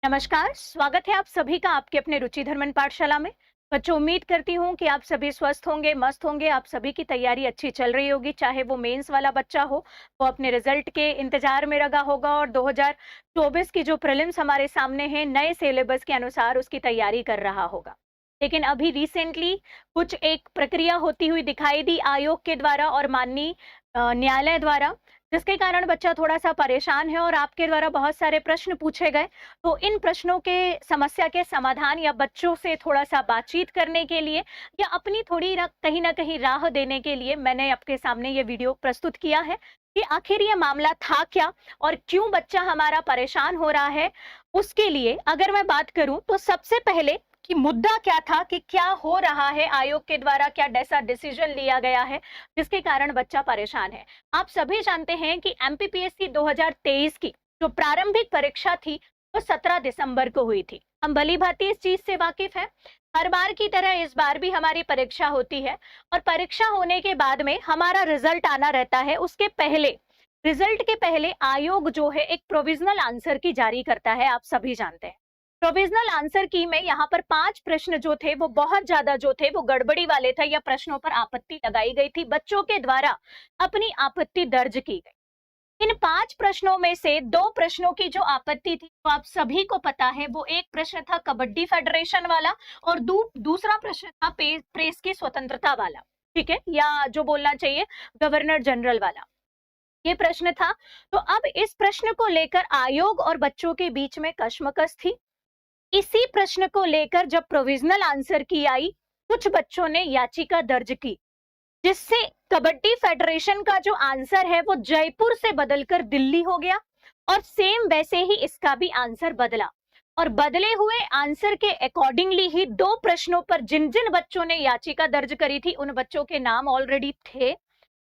नमस्कार, स्वागत है आप सभी का आपके अपने रुचि धर्मन पाठशाला में। बच्चों, उम्मीद करती हूँ कि आप सभी स्वस्थ होंगे, मस्त होंगे, आप सभी की तैयारी अच्छी चल रही होगी, चाहे वो मेंस वाला बच्चा हो, वो अपने रिजल्ट के इंतजार में लगा होगा और 2024 की जो प्रीलिम्स हमारे सामने है, नए सिलेबस के अनुसार उसकी तैयारी कर रहा होगा। लेकिन अभी रिसेंटली कुछ एक प्रक्रिया होती हुई दिखाई दी आयोग के द्वारा और माननीय न्यायालय द्वारा, जिसके कारण बच्चा थोड़ा सा परेशान है और आपके द्वारा बहुत सारे प्रश्न पूछे गए। तो इन प्रश्नों के समस्या के समाधान या बच्चों से थोड़ा-सा बातचीत करने के लिए या अपनी थोड़ी कहीं न कहीं राह देने के लिए मैंने आपके सामने ये वीडियो प्रस्तुत किया है कि आखिर ये मामला था क्या और क्यों बच्चा हमारा परेशान हो रहा है। उसके लिए अगर मैं बात करूँ तो सबसे पहले कि मुद्दा क्या था, कि क्या हो रहा है, आयोग के द्वारा क्या ऐसा डिसीजन लिया गया है जिसके कारण बच्चा परेशान है। आप सभी जानते हैं कि एमपीपीएससी 2023 की जो प्रारंभिक परीक्षा थी वो 17 दिसंबर को हुई थी। हम भली-भांति इस चीज से वाकिफ हैं। हर बार की तरह इस बार भी हमारी परीक्षा होती है और परीक्षा होने के बाद में हमारा रिजल्ट आना रहता है। उसके पहले, रिजल्ट के पहले आयोग जो है एक प्रोविजनल आंसर की जारी करता है, आप सभी जानते हैं। प्रोविजनल आंसर की में यहाँ पर 5 प्रश्न जो थे वो बहुत ज्यादा जो थे वो गड़बड़ी वाले थे या प्रश्नों पर आपत्ति लगाई गई थी, बच्चों के द्वारा अपनी आपत्ति दर्ज की गई। इन 5 प्रश्नों में से 2 प्रश्नों की जो आपत्ति थी वो आप सभी को पता है। वो एक प्रश्न था कबड्डी फेडरेशन वाला और दूसरा प्रश्न था प्रेस की स्वतंत्रता वाला, ठीक है, या जो बोलना चाहिए गवर्नर जनरल वाला, ये प्रश्न था। तो अब इस प्रश्न को लेकर आयोग और बच्चों के बीच में कशमकश थी। इसी प्रश्न को लेकर जब प्रोविजनल आंसर की आई, कुछ बच्चों ने याचिका दर्ज की, जिससे कबड्डी फेडरेशन का जो आंसर है वो जयपुर से बदलकर दिल्ली हो गया और सेम वैसे ही इसका भी आंसर बदला। और बदले हुए आंसर के अकॉर्डिंगली ही 2 प्रश्नों पर जिन जिन बच्चों ने याचिका दर्ज करी थी उन बच्चों के नाम ऑलरेडी थे,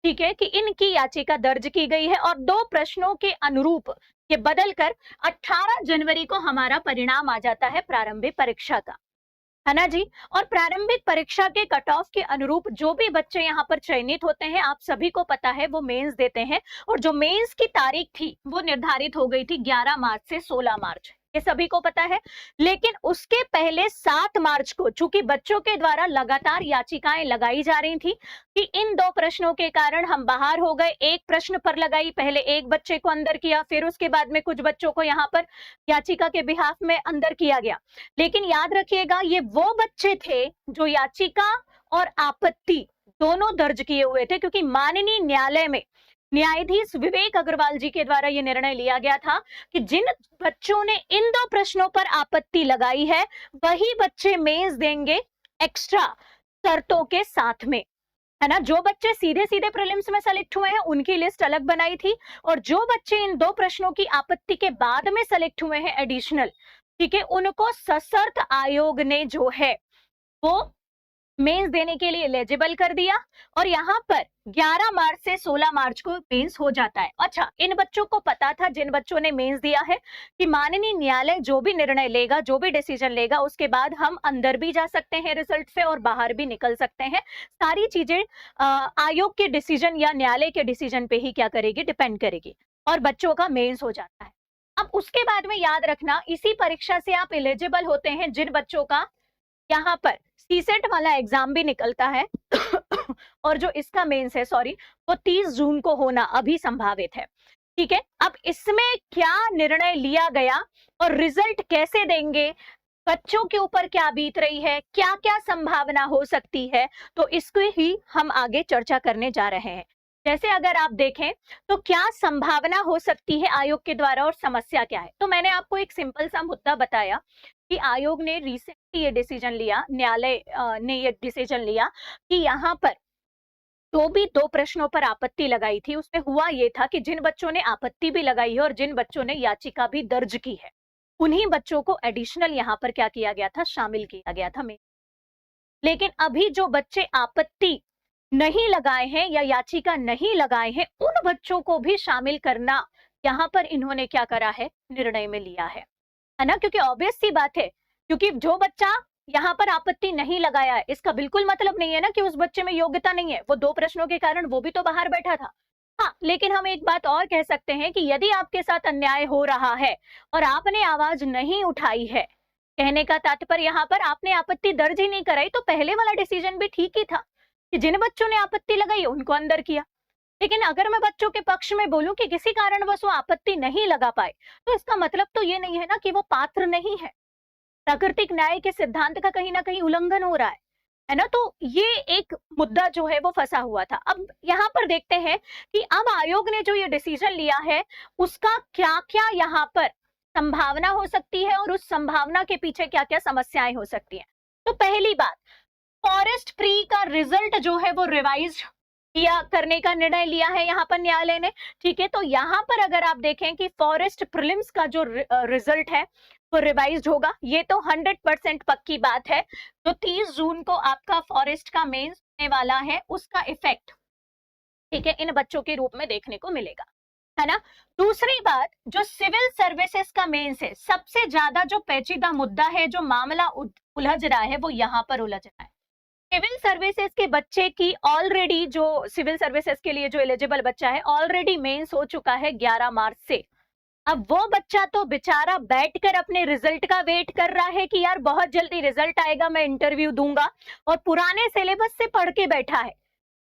ठीक है, कि इनकी याचिका दर्ज की गई है और 2 प्रश्नों के अनुरूप ये बदलकर 18 जनवरी को हमारा परिणाम आ जाता है प्रारंभिक परीक्षा का, है ना जी। और प्रारंभिक परीक्षा के कट ऑफ के अनुरूप जो भी बच्चे यहाँ पर चयनित होते हैं, आप सभी को पता है, वो मेंस देते हैं और जो मेंस की तारीख थी वो निर्धारित हो गई थी 11 मार्च से 16 मार्च, ये सभी को पता है। लेकिन उसके पहले 7 मार्च को चूंकि बच्चों के द्वारा लगातार याचिकाएं लगाई जा रही थी कि इन 2 प्रश्नों के कारण हम बाहर हो गए, एक प्रश्न पर लगाई, पहले एक बच्चे को अंदर किया, फिर उसके बाद में कुछ बच्चों को यहाँ पर याचिका के बिहाफ में अंदर किया गया। लेकिन याद रखिएगा, ये वो बच्चे थे जो याचिका और आपत्ति दोनों दर्ज किए हुए थे, क्योंकि माननीय न्यायालय में न्यायाधीश विवेक अग्रवाल जी के द्वारा यह निर्णय लिया गया था कि जिन बच्चों ने इन 2 प्रश्नों पर आपत्ति लगाई है वही बच्चे मेंस देंगे एक्स्ट्रा शर्तों के साथ में, है ना। जो बच्चे सीधे सीधे प्रीलिम्स में सेलेक्ट हुए हैं उनकी लिस्ट अलग बनाई थी और जो बच्चे इन 2 प्रश्नों की आपत्ति के बाद में सेलेक्ट हुए हैं एडिशनल, ठीक है, उनको सशर्त आयोग ने जो है वो मेंस देने के लिए एलिजिबल कर दिया और यहाँ पर 11 मार्च से 16 मार्च को मेंस हो जाता है। अच्छा, इन बच्चों को पता था, जिन बच्चों ने मेंस दिया है, कि माननीय न्यायालय जो भी निर्णय लेगा, जो भी डिसीजन लेगा, उसके बाद हम अंदर भी जा सकते हैं रिजल्ट से और बाहर भी निकल सकते हैं। सारी चीजें आयोग के डिसीजन या न्यायालय के डिसीजन पे ही क्या करेगी, डिपेंड करेगी, और बच्चों का मेंस हो जाता है। अब उसके बाद में याद रखना, इसी परीक्षा से आप एलिजिबल होते हैं जिन बच्चों का यहाँ पर सीसेट वाला एग्जाम भी निकलता है और जो इसका मेंस है, सॉरी, वो 30 जून को होना अभी संभावित है, ठीक है। अब इसमें क्या निर्णय लिया गया और रिजल्ट कैसे देंगे, बच्चों के ऊपर क्या बीत रही है, क्या क्या संभावना हो सकती है, तो इसको ही हम आगे चर्चा करने जा रहे हैं। जैसे अगर आप देखें तो क्या संभावना हो सकती है आयोग के द्वारा और समस्या क्या है, तो मैंने आपको एक सिंपल सा मुद्दा बताया कि आयोग ने रिसेंटली ये डिसीजन लिया, न्यायालय ने ये डिसीजन लिया कि यहाँ पर तो भी 2 प्रश्नों पर आपत्ति लगाई थी, उसमें हुआ ये था कि जिन बच्चों ने आपत्ति भी लगाई है और जिन बच्चों ने याचिका भी दर्ज की है, उन्हीं बच्चों को एडिशनल यहाँ पर क्या किया गया था, शामिल किया गया था। लेकिन अभी जो बच्चे आपत्ति नहीं लगाए हैं या याचिका नहीं लगाए हैं, उन बच्चों को भी शामिल करना यहाँ पर इन्होंने क्या करा है, निर्णय में लिया है ना। क्योंकि ऑब्वियस सी बात है, क्योंकि जो बच्चा यहाँ पर आपत्ति नहीं लगाया है, इसका बिल्कुल मतलब नहीं है ना कि उस बच्चे में योग्यता नहीं है। वो 2 प्रश्नों के कारण वो भी तो बाहर बैठा था, हाँ, लेकिन हम एक बात और कह सकते हैं कि यदि आपके साथ अन्याय हो रहा है और आपने आवाज नहीं उठाई है, कहने का तात्पर्य यहाँ पर आपने आपत्ति दर्ज ही नहीं कराई, तो पहले वाला डिसीजन भी ठीक ही था कि जिन बच्चों ने आपत्ति लगाई उनको अंदर किया। लेकिन अगर मैं बच्चों के पक्ष में बोलूं कि किसी कारणवश वो आपत्ति नहीं लगा पाए, तो इसका मतलब तो ये नहीं है ना कि वो पात्र नहीं है। प्राकृतिक न्याय के सिद्धांत का कहीं ना कहीं उल्लंघन हो रहा है ना? तो ये एक मुद्दा जो है वो फंसा हुआ था। अब यहाँ पर देखते हैं कि अब आयोग ने जो ये डिसीजन लिया है, उसका क्या क्या यहाँ पर संभावना हो सकती है और उस संभावना के पीछे क्या क्या समस्याएं हो सकती हैं। तो पहली बात, फॉरेस्ट प्री का रिजल्ट जो है वो रिवाइज किया करने का निर्णय लिया है यहाँ पर न्यायालय ने। ठीक है, तो यहाँ पर अगर आप देखें कि फॉरेस्ट प्रीलिम्स का जो रिजल्ट है वो रिवाइज्ड होगा, ये तो 100% पक्की बात है। जो 30 जून को आपका फॉरेस्ट का मेंस होने वाला है, उसका इफेक्ट, ठीक है, इन बच्चों के रूप में देखने को मिलेगा, है ना? दूसरी बात, जो सिविल सर्विसेज का मेंस है, सबसे ज्यादा जो पेचीदा मुद्दा है, जो मामला उलझ रहा है, वो यहाँ पर उलझ रहा है। सिविल सर्विसेज के बच्चे की ऑलरेडी, जो सिविल सर्विसेज के लिए जो एलिजिबल बच्चा है, ऑलरेडी मेंस हो चुका है 11 मार्च से। अब वो बच्चा तो बेचारा बैठकर अपने रिजल्ट का वेट कर रहा है कि यार बहुत जल्दी रिजल्ट आएगा, मैं इंटरव्यू दूंगा, और पुराने सिलेबस से पढ़ के बैठा है।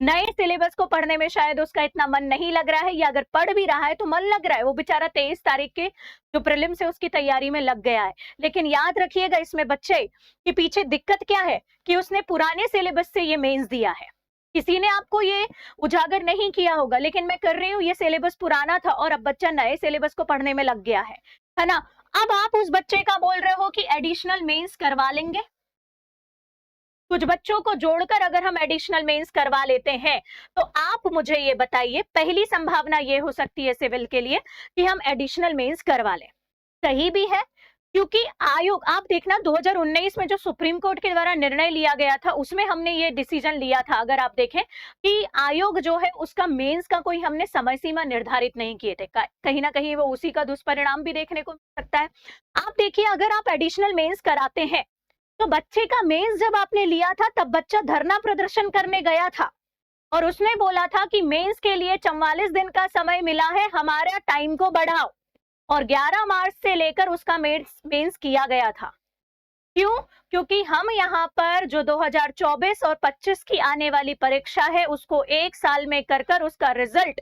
नए सिलेबस को पढ़ने में शायद उसका इतना मन नहीं लग रहा है, या अगर पढ़ भी रहा है तो मन लग रहा है। वो बेचारा 23 तारीख के जो प्रीलिम्स है उसकी तैयारी में लग गया है। लेकिन याद रखिएगा इसमें बच्चे के पीछे दिक्कत क्या है कि उसने पुराने सिलेबस से ये मेंस दिया है। किसी ने आपको ये उजागर नहीं किया होगा, लेकिन मैं कर रही हूँ, ये सिलेबस पुराना था और अब बच्चा नए सिलेबस को पढ़ने में लग गया है ना? अब आप उस बच्चे का बोल रहे हो कि एडिशनल मेंस करवा लेंगे। कुछ बच्चों को जोड़कर अगर हम एडिशनल मेंस करवा लेते हैं, तो आप मुझे ये बताइए, पहली संभावना ये हो सकती है सिविल के लिए कि हम एडिशनल मेंस करवा लें। सही भी है, क्योंकि आयोग, आप देखना 2019 में जो सुप्रीम कोर्ट के द्वारा निर्णय लिया गया था, उसमें हमने ये डिसीजन लिया था, अगर आप देखें, कि आयोग जो है उसका मेंस का कोई हमने समय सीमा निर्धारित नहीं किए थे। कहीं ना कहीं वो उसी का दुष्परिणाम भी देखने को मिल सकता है। आप देखिए, अगर आप एडिशनल मेंस कराते हैं, तो बच्चे का मेंस जब आपने लिया था, तब बच्चा धरना प्रदर्शन करने गया था और उसने बोला था कि मेंस के लिए 44 दिन का समय मिला है, हमारा टाइम को बढ़ाओ, और 11 मार्च से लेकर उसका मेंस किया गया था। क्यों? क्योंकि हम यहाँ पर जो 2024 और 25 की आने वाली परीक्षा है, उसको 1 साल में कर उसका रिजल्ट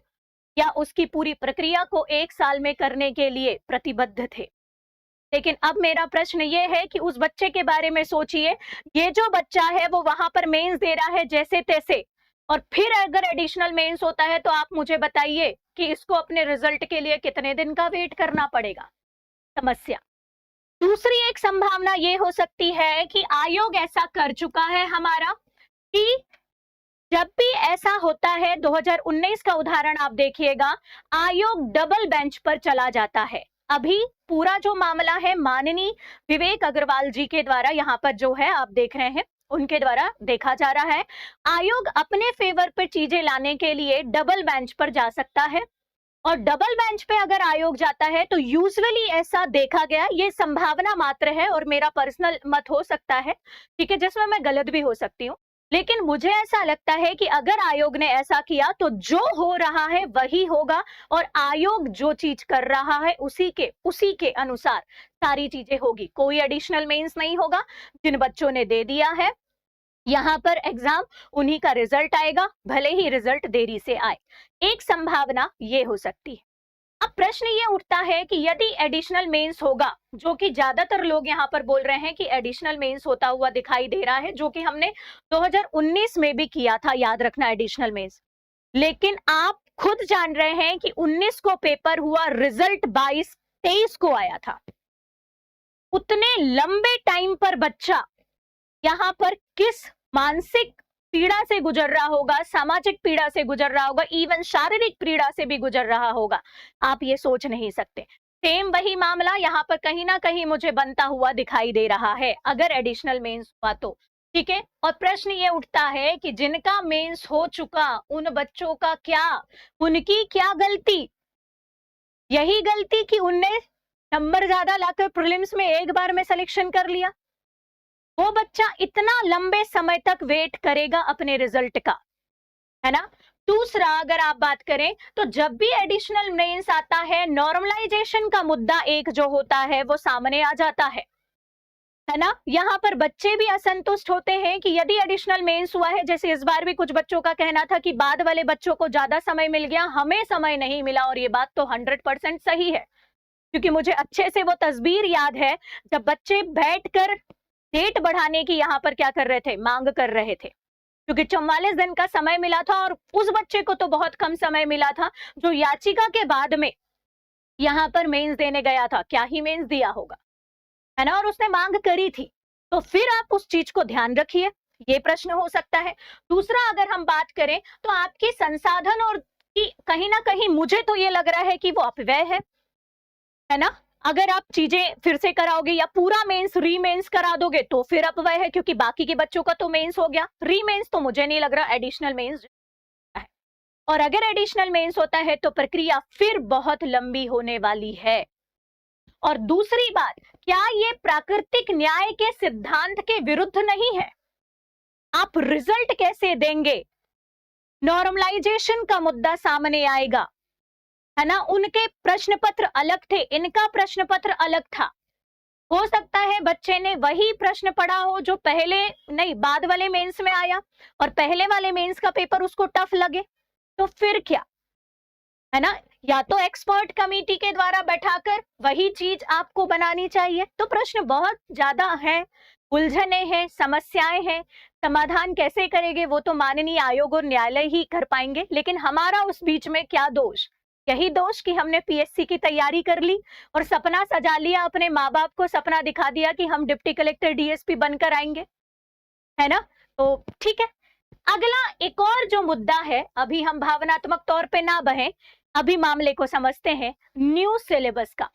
या उसकी पूरी प्रक्रिया को 1 साल में करने के लिए प्रतिबद्ध थे। लेकिन अब मेरा प्रश्न ये है कि उस बच्चे के बारे में सोचिए, ये जो बच्चा है वो वहां पर मेंस दे रहा है जैसे तैसे, और फिर अगर एडिशनल मेंस होता है, तो आप मुझे बताइए कि इसको अपने रिजल्ट के लिए कितने दिन का वेट करना पड़ेगा। समस्या। दूसरी एक संभावना ये हो सकती है कि आयोग ऐसा कर चुका है हमारा कि जब भी ऐसा होता है, 2019 का उदाहरण आप देखिएगा, आयोग डबल बेंच पर चला जाता है। अभी पूरा जो मामला है माननीय विवेक अग्रवाल जी के द्वारा यहाँ पर जो है आप देख रहे हैं, उनके द्वारा देखा जा रहा है। आयोग अपने फेवर पर चीजें लाने के लिए डबल बेंच पर जा सकता है, और डबल बेंच पे अगर आयोग जाता है तो यूजुअली ऐसा देखा गया, ये संभावना मात्र है और मेरा पर्सनल मत हो सकता है, ठीक है, जिसमें मैं गलत भी हो सकती हूँ, लेकिन मुझे ऐसा लगता है कि अगर आयोग ने ऐसा किया तो जो हो रहा है वही होगा, और आयोग जो चीज कर रहा है उसी के अनुसार सारी चीजें होगी। कोई एडिशनल मेंस नहीं होगा। जिन बच्चों ने दे दिया है यहाँ पर एग्जाम, उन्हीं का रिजल्ट आएगा, भले ही रिजल्ट देरी से आए। एक संभावना ये हो सकती है। अब प्रश्न ये उठता है कि यदि एडिशनल मेंस होगा, जो कि ज्यादातर लोग यहाँ पर बोल रहे हैं कि एडिशनल मेंस होता हुआ दिखाई दे रहा है, जो कि हमने 2019 में भी किया था, याद रखना, एडिशनल मेंस। लेकिन आप खुद जान रहे हैं कि 19 को पेपर हुआ, रिजल्ट 22-23 को आया था। उतने लंबे टाइम पर बच्चा यहाँ पर किस मानसिक पीड़ा से गुजर रहा होगा, सामाजिक पीड़ा से गुजर रहा होगा, इवन शारीरिक पीड़ा से भी गुजर रहा होगा, आप ये सोच नहीं सकते। सेम वही मामला यहाँ पर कहीं ना कहीं मुझे बनता हुआ दिखाई दे रहा है, अगर एडिशनल मेंस हुआ तो, ठीक है। और प्रश्न ये उठता है कि जिनका मेंस हो चुका, उन बच्चों का क्या, उनकी क्या गलती? यही गलती कि उनने नंबर ज्यादा लाकर प्रीलिम्स में एक बार में सिलेक्शन कर लिया। वो बच्चा इतना लंबे समय तक वेट करेगा अपने रिजल्ट का, है ना? दूसरा अगर आप बात करें तो जब भी एडिशनल मेंस आता है, नॉर्मलाइजेशन का मुद्दा एक जो होता है वो सामने आ जाता है ना। यहाँ पर बच्चे भी असंतुष्ट होते हैं कि यदि एडिशनल मेंस हुआ है, जैसे इस बार भी कुछ बच्चों का कहना था कि बाद वाले बच्चों को ज्यादा समय मिल गया, हमें समय नहीं मिला, और ये बात तो 100% सही है, क्योंकि मुझे अच्छे से वो तस्वीर याद है जब बच्चे बैठकर डेट बढ़ाने की यहाँ पर क्या कर रहे थे, मांग कर रहे थे, क्योंकि 44 दिन का समय मिला था और उस बच्चे को तो बहुत कम समय मिला था जो याचिका के बाद में यहाँ पर मेंस देने गया था, क्या ही मेंस दिया होगा, है ना, और उसने मांग करी थी। तो फिर आप उस चीज को ध्यान रखिए, ये प्रश्न हो सकता है। दूसरा अगर हम बात करें तो आपके संसाधन और की कहीं ना कहीं मुझे तो ये लग रहा है कि वो अपव्यय है ना। अगर आप चीजें फिर से कराओगे या पूरा मेंस रीमेंस करा दोगे तो फिर अपव्यय है, क्योंकि बाकी के बच्चों का तो मेंस हो गया, रीमेंस तो मुझे नहीं लग रहा एडिशनल मेंस है। और अगर एडिशनल मेंस होता है तो प्रक्रिया फिर बहुत लंबी होने वाली है। और दूसरी बात, क्या ये प्राकृतिक न्याय के सिद्धांत के विरुद्ध नहीं है? आप रिजल्ट कैसे देंगे, नॉर्मलाइजेशन का मुद्दा सामने आएगा, है ना। उनके प्रश्न पत्र अलग थे, इनका प्रश्न पत्र अलग था। हो सकता है बच्चे ने वही प्रश्न पढ़ा हो जो पहले नहीं बाद वाले मेंस में आया, और पहले वाले मेंस का पेपर उसको टफ लगे, तो फिर क्या, है ना। या तो एक्सपर्ट कमेटी के द्वारा बैठाकर वही चीज आपको बनानी चाहिए। तो प्रश्न बहुत ज्यादा है, उलझने हैं, समस्याएं हैं, समाधान कैसे करेंगे वो तो माननीय आयोग और न्यायालय ही कर पाएंगे, लेकिन हमारा उस बीच में क्या दोष, यही दोष कि हमने पीएससी की तैयारी कर ली और सपना सजा लिया, अपने माँ बाप को सपना दिखा दिया कि हम डिप्टी कलेक्टर डीएसपी बनकर आएंगे, है ना। तो ठीक है, अगला एक और जो मुद्दा है, अभी हम भावनात्मक तौर पे ना बहें, अभी मामले को समझते हैं, न्यू सिलेबस का।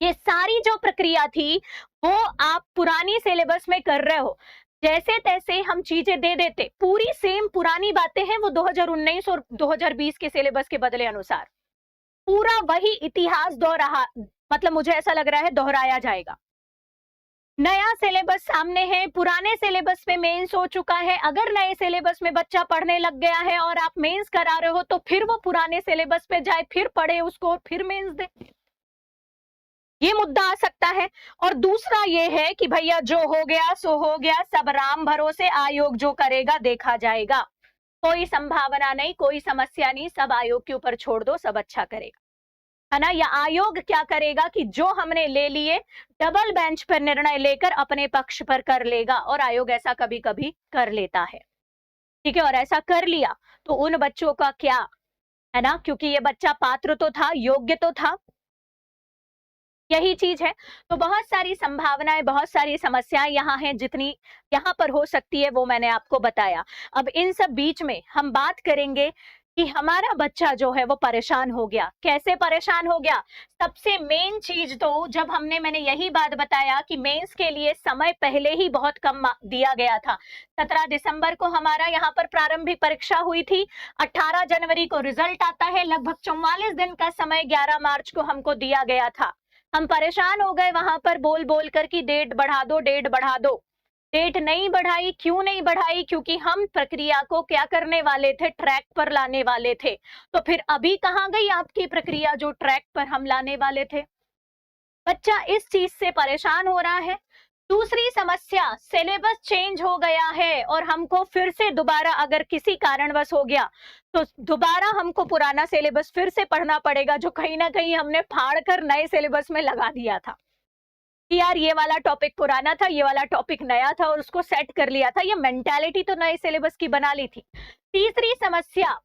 ये सारी जो प्रक्रिया थी वो आप पुरानी सिलेबस में कर रहे हो, जैसे तैसे हम चीजें दे देते, पूरी सेम पुरानी बातें हैं वो 2019 और 2020 के सिलेबस के बदले अनुसार पूरा वही इतिहास दोहरा, मतलब मुझे ऐसा लग रहा है दोहराया जाएगा। नया सिलेबस सामने है, पुराने सिलेबस में मेंस हो चुका है, अगर नए सिलेबस में बच्चा पढ़ने लग गया है और आप मेंस करा रहे हो तो फिर वो पुराने सिलेबस पे जाए, फिर पढ़े उसको, फिर मेंस दे, ये मुद्दा आ सकता है। और दूसरा ये है कि भैया जो हो गया सो हो गया, सब राम भरोसे, आयोग जो करेगा देखा जाएगा, कोई संभावना नहीं, कोई समस्या नहीं, सब आयोग के ऊपर छोड़ दो, सब अच्छा करेगा, है ना। या आयोग क्या करेगा कि जो हमने ले लिए डबल बेंच पर निर्णय लेकर अपने पक्ष पर कर लेगा, और आयोग ऐसा कभी कभी कर लेता है, ठीक है। और ऐसा कर लिया तो उन बच्चों का क्या, है ना, क्योंकि ये बच्चा पात्र तो था, योग्य तो था, यही चीज है। तो बहुत सारी संभावनाएं, बहुत सारी समस्याएं यहाँ हैं, जितनी यहाँ पर हो सकती है वो मैंने आपको बताया। अब इन सब बीच में हम बात करेंगे कि हमारा बच्चा जो है वो परेशान हो गया, कैसे परेशान हो गया। सबसे मेन चीज तो जब मैंने यही बात बताया कि मेंस के लिए समय पहले ही बहुत कम दिया गया था। 17 दिसंबर को हमारा यहाँ पर प्रारंभिक परीक्षा हुई थी, 18 जनवरी को रिजल्ट आता है, लगभग 44 दिन का समय 11 मार्च को हमको दिया गया था। हम परेशान हो गए वहां पर बोल बोल कर कि डेट बढ़ा दो, डेट बढ़ा दो। डेट नहीं बढ़ाई, क्यों नहीं बढ़ाई, क्योंकि हम प्रक्रिया को क्या करने वाले थे, ट्रैक पर लाने वाले थे। तो फिर अभी कहाँ गई आपकी प्रक्रिया जो ट्रैक पर हम लाने वाले थे। बच्चा इस चीज से परेशान हो रहा है। दूसरी समस्या, सिलेबस चेंज हो गया है और हमको फिर से दोबारा, अगर किसी कारणवश हो गया तो दोबारा हमको पुराना सिलेबस फिर से पढ़ना पड़ेगा, जो कहीं ना कहीं हमने फाड़ कर नए सिलेबस में लगा दिया था कि यार ये वाला टॉपिक पुराना था, ये वाला टॉपिक नया था, और उसको सेट कर लिया था, ये मेंटालिटी तो नए सिलेबस की बना ली थी। तीसरी समस्या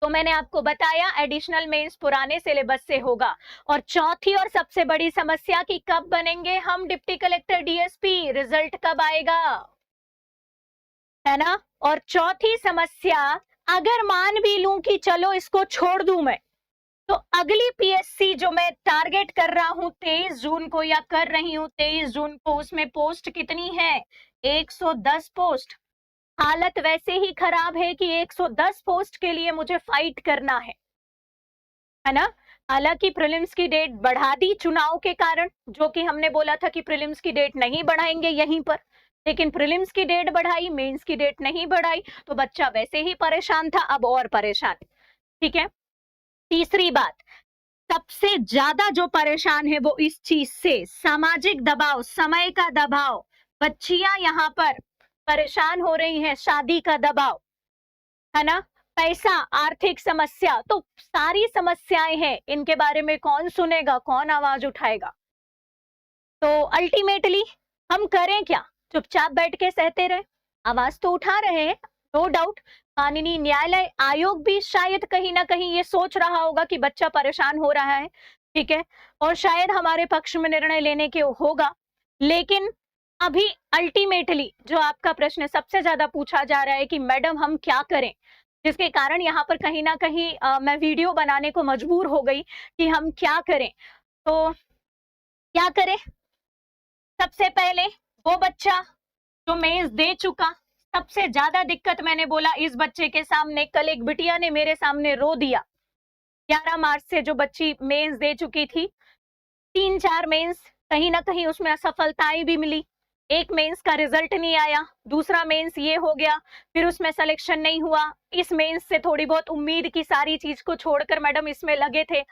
तो मैंने आपको बताया, एडिशनल मेंस पुराने सिलेबस से होगा। और चौथी और सबसे बड़ी समस्या कि कब बनेंगे हम डिप्टी कलेक्टर डीएसपी, रिजल्ट कब आएगा, है ना। और चौथी समस्या, अगर मान भी लूं कि चलो इसको छोड़ दूं मैं, तो अगली पीएससी जो मैं टारगेट कर रहा हूं 23 जून को, या कर रही हूं 23 जून को, उसमें पोस्ट कितनी है, 110 पोस्ट। हालत वैसे ही खराब है कि 110 पोस्ट के लिए मुझे फाइट करना है ना। हालांकि प्रीलिम्स की डेट बढ़ा दी चुनाव के कारण, जो कि हमने बोला था कि प्रीलिम्स की डेट नहीं बढ़ाएंगे यहीं पर, लेकिन प्रीलिम्स की डेट बढ़ाई, मेंस की डेट नहीं बढ़ाई, तो बच्चा वैसे ही परेशान था, अब और परेशान। ठीक है। तीसरी बात, सबसे ज्यादा जो परेशान है वो इस चीज से, सामाजिक दबाव, समय का दबाव। बच्चियां यहाँ पर परेशान हो रही हैं, शादी का दबाव, है ना, पैसा, आर्थिक समस्या, तो सारी समस्याएं हैं, इनके बारे में कौन सुनेगा, कौन आवाज उठाएगा? तो अल्टीमेटली हम करें क्या? चुपचाप बैठ के सहते रहे? आवाज तो उठा रहे हैं, नो डाउट। माननीय न्यायालय आयोग भी शायद कहीं ना कहीं ये सोच रहा होगा कि बच्चा परेशान हो रहा है, ठीक है, और शायद हमारे पक्ष में निर्णय लेने के होगा। लेकिन अभी अल्टीमेटली जो आपका प्रश्न सबसे ज्यादा पूछा जा रहा है कि मैडम हम क्या करें, जिसके कारण यहाँ पर कहीं ना कहीं मैं वीडियो बनाने को मजबूर हो गई कि हम क्या करें। तो क्या करें? सबसे पहले वो बच्चा जो मेंस दे चुका, सबसे ज्यादा दिक्कत मैंने बोला इस बच्चे के सामने, कल एक बिटिया ने मेरे सामने रो दिया। 11 मार्च से जो बच्ची मेंस दे चुकी थी, 3-4 मेंस, कहीं ना कहीं उसमें असफलताएं भी मिली। एक मेंस का रिजल्ट नहीं आया, दूसरा मेंस ये हो गया, फिर उसमें सिलेक्शन नहीं हुआ। इस मेंस से थोड़ी बहुत उम्मीद की, सारी चीज को छोड़कर मैडम इसमें लगे थे,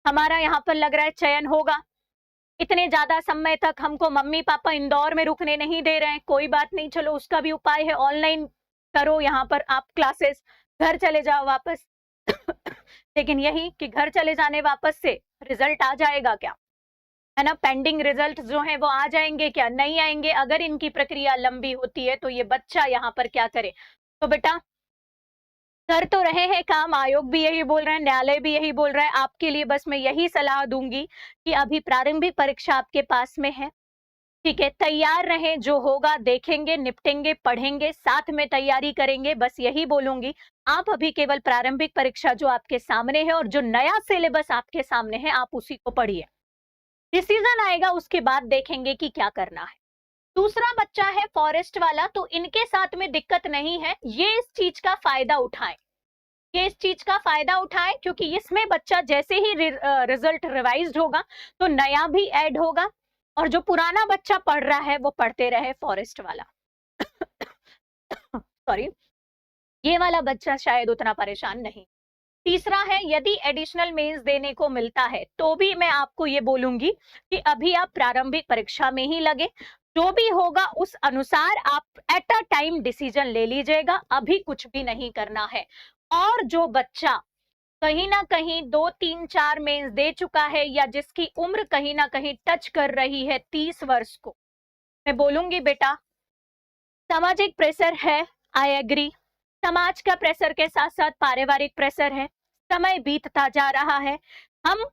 हमारा यहाँ पर लग रहा है चयन होगा। इतने ज्यादा समय तक हमको मम्मी पापा इंदौर में रुकने नहीं दे रहे हैं, कोई बात नहीं, चलो उसका भी उपाय है, ऑनलाइन करो यहाँ पर आप क्लासेस, घर चले जाओ वापस। लेकिन यही कि घर चले जाने वापस से रिजल्ट आ जाएगा क्या, है ना, पेंडिंग रिजल्ट जो है वो आ जाएंगे क्या, नहीं आएंगे? अगर इनकी प्रक्रिया लंबी होती है तो ये बच्चा यहाँ पर क्या करे? तो बेटा कर तो रहे हैं काम, आयोग भी यही बोल रहे हैं, न्यायालय भी यही बोल रहा है, आपके लिए बस मैं यही सलाह दूंगी कि अभी प्रारंभिक परीक्षा आपके पास में है, ठीक है, तैयार रहें, जो होगा देखेंगे, निपटेंगे, पढ़ेंगे, साथ में तैयारी करेंगे, बस यही बोलूंगी। आप अभी केवल प्रारंभिक परीक्षा जो आपके सामने है और जो नया सिलेबस आपके सामने है, आप उसी को पढ़िए। डिसीजन आएगा उसके बाद देखेंगे कि क्या करना है। दूसरा बच्चा है फॉरेस्ट वाला, तो इनके साथ में दिक्कत नहीं है, ये इस चीज का फायदा उठाएं, ये इस चीज का फायदा उठाएं, क्योंकि इसमें बच्चा जैसे ही रिजल्ट रिवाइज्ड होगा तो नया भी ऐड होगा, और जो पुराना बच्चा पढ़ रहा है वो पढ़ते रहे फॉरेस्ट वाला। सॉरी, ये वाला बच्चा शायद उतना परेशान नहीं। तीसरा है, यदि एडिशनल मेंस देने को मिलता है तो भी मैं आपको ये बोलूंगी कि अभी आप प्रारंभिक परीक्षा में ही लगे, जो भी होगा उस अनुसार आप एट अ टाइम डिसीजन ले लीजिएगा, अभी कुछ भी नहीं करना है। और जो बच्चा कहीं ना कहीं 2-3-4 मेंस दे चुका है, या जिसकी उम्र कहीं ना कहीं टच कर रही है 30 वर्ष को, मैं बोलूंगी बेटा सामाजिक प्रेशर है, आई एग्री, समाज का प्रेशर के साथ साथ पारिवारिक प्रेशर है, समय बीतता जा रहा है, हम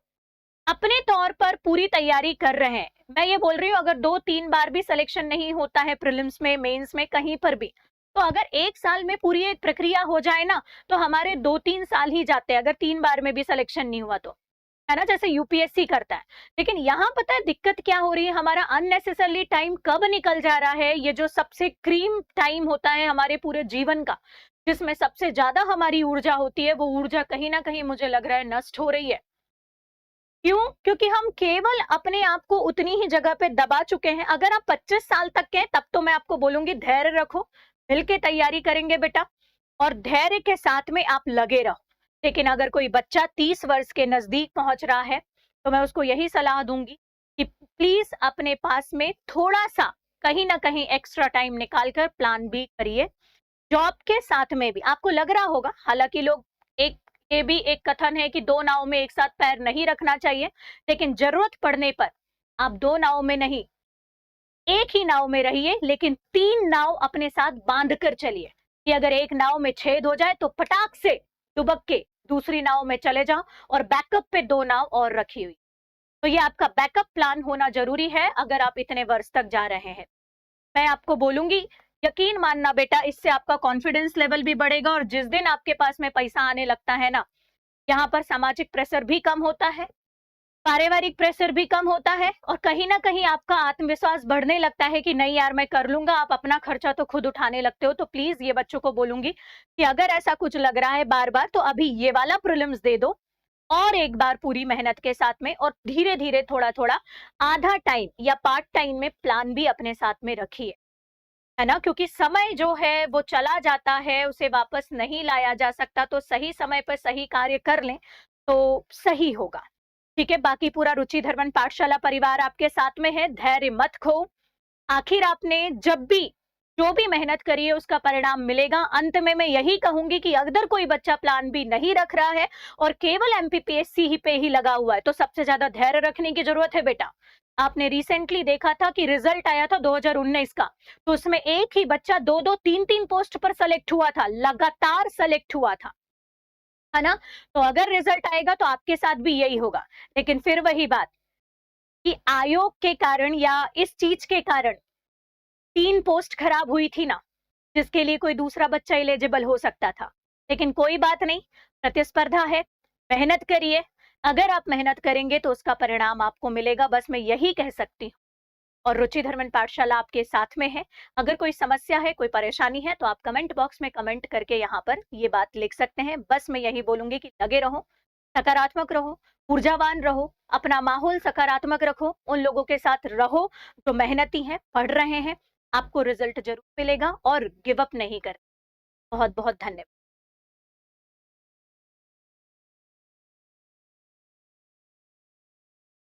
अपने तौर पर पूरी तैयारी कर रहे हैं। मैं ये बोल रही हूँ अगर 2-3 बार भी सिलेक्शन नहीं होता है प्रीलिम्स में, मेंस में, कहीं पर भी, तो अगर 1 साल में पूरी एक प्रक्रिया हो जाए ना, तो हमारे 2-3 साल ही जाते हैं, अगर 3 बार में भी सिलेक्शन नहीं हुआ तो, है ना, जैसे यूपीएससी करता है। लेकिन यहाँ पता है दिक्कत क्या हो रही है, हमारा अननेसेसरली टाइम कब निकल जा रहा है, ये जो सबसे क्रीम टाइम होता है हमारे पूरे जीवन का, जिसमें सबसे ज्यादा हमारी ऊर्जा होती है, वो ऊर्जा कहीं ना कहीं मुझे लग रहा है नष्ट हो रही है। क्यों? क्योंकि हम केवल अपने आप को उतनी ही जगह पे दबा चुके हैं। अगर आप 25 साल तक के हैं तब तो मैं आपको बोलूंगी धैर्य रखो, मिलके तैयारी करेंगे बेटा, और धैर्य के साथ में आप लगे रहो। लेकिन अगर कोई बच्चा 30 वर्ष के नजदीक पहुंच रहा है तो मैं उसको यही सलाह दूंगी कि प्लीज अपने पास में थोड़ा सा कहीं ना कहीं एक्स्ट्रा टाइम निकालकर प्लान भी करिए। जॉब के साथ में भी आपको लग रहा होगा, हालांकि लोग एक, ये भी एक कथन है कि 2 नाव में एक साथ पैर नहीं रखना चाहिए, लेकिन जरूरत पड़ने पर आप 2 नाव में नहीं, एक ही नाव में रहिए, लेकिन 3 नाव अपने साथ बांध कर चलिए, कि अगर एक नाव में छेद हो जाए तो फटाक से दुबक के दूसरी नाव में चले जाओ, और बैकअप पे 2 नाव और रखी हुई। तो ये आपका बैकअप प्लान होना जरूरी है अगर आप इतने वर्ष तक जा रहे हैं। मैं आपको बोलूंगी यकीन मानना बेटा, इससे आपका कॉन्फिडेंस लेवल भी बढ़ेगा, और जिस दिन आपके पास में पैसा आने लगता है ना, यहाँ पर सामाजिक प्रेशर भी कम होता है, पारिवारिक प्रेशर भी कम होता है, और कहीं ना कहीं आपका आत्मविश्वास बढ़ने लगता है कि नहीं यार मैं कर लूंगा, आप अपना खर्चा तो खुद उठाने लगते हो। तो प्लीज ये बच्चों को बोलूंगी कि अगर ऐसा कुछ लग रहा है बार बार, तो अभी ये वाला प्रीलिम्स दे दो, और एक बार पूरी मेहनत के साथ में, और धीरे धीरे थोड़ा थोड़ा आधा टाइम या पार्ट टाइम में प्लान भी अपने साथ में रखिए। है ना? क्योंकि समय जो है वो चला जाता है, उसे वापस नहीं लाया जा सकता, तो सही समय पर सही कार्य कर लें, तो सही होगा। ठीक है? बाकी पूरा रुचि धर्मन पाठशाला परिवार आपके साथ में है, धैर्य मत खो। आखिर आपने जब भी जो भी मेहनत करी है उसका परिणाम मिलेगा। अंत में मैं यही कहूंगी कि अगर कोई बच्चा प्लान बी नहीं रख रहा है और केवल एमपीपीएससी ही पे ही लगा हुआ है, तो सबसे ज्यादा धैर्य रखने की जरूरत है बेटा। आपने रिसेंटली देखा था कि रिजल्ट आया था 2019 का, तो उसमें एक ही बच्चा दो दो तीन तीन पोस्ट पर सेलेक्ट हुआ था, लगातार सेलेक्ट हुआ था, है ना? तो अगर रिजल्ट आएगा तो आपके साथ भी यही होगा। लेकिन फिर वही बात कि आयोग के कारण या इस चीज के कारण 3 पोस्ट खराब हुई थी ना, जिसके लिए कोई दूसरा बच्चा एलिजिबल हो सकता था। लेकिन कोई बात नहीं, प्रतिस्पर्धा है, मेहनत करिए। अगर आप मेहनत करेंगे तो उसका परिणाम आपको मिलेगा, बस मैं यही कह सकती हूँ। और रुचि धर्मन पाठशाला आपके साथ में है। अगर कोई समस्या है, कोई परेशानी है, तो आप कमेंट बॉक्स में कमेंट करके यहाँ पर ये बात लिख सकते हैं। बस मैं यही बोलूँगी कि लगे रहो, सकारात्मक रहो, ऊर्जावान रहो, अपना माहौल सकारात्मक रखो, उन लोगों के साथ रहो जो मेहनती हैं, पढ़ रहे हैं। आपको रिजल्ट ज़रूर मिलेगा और गिव अप नहीं करें। बहुत-बहुत धन्यवाद।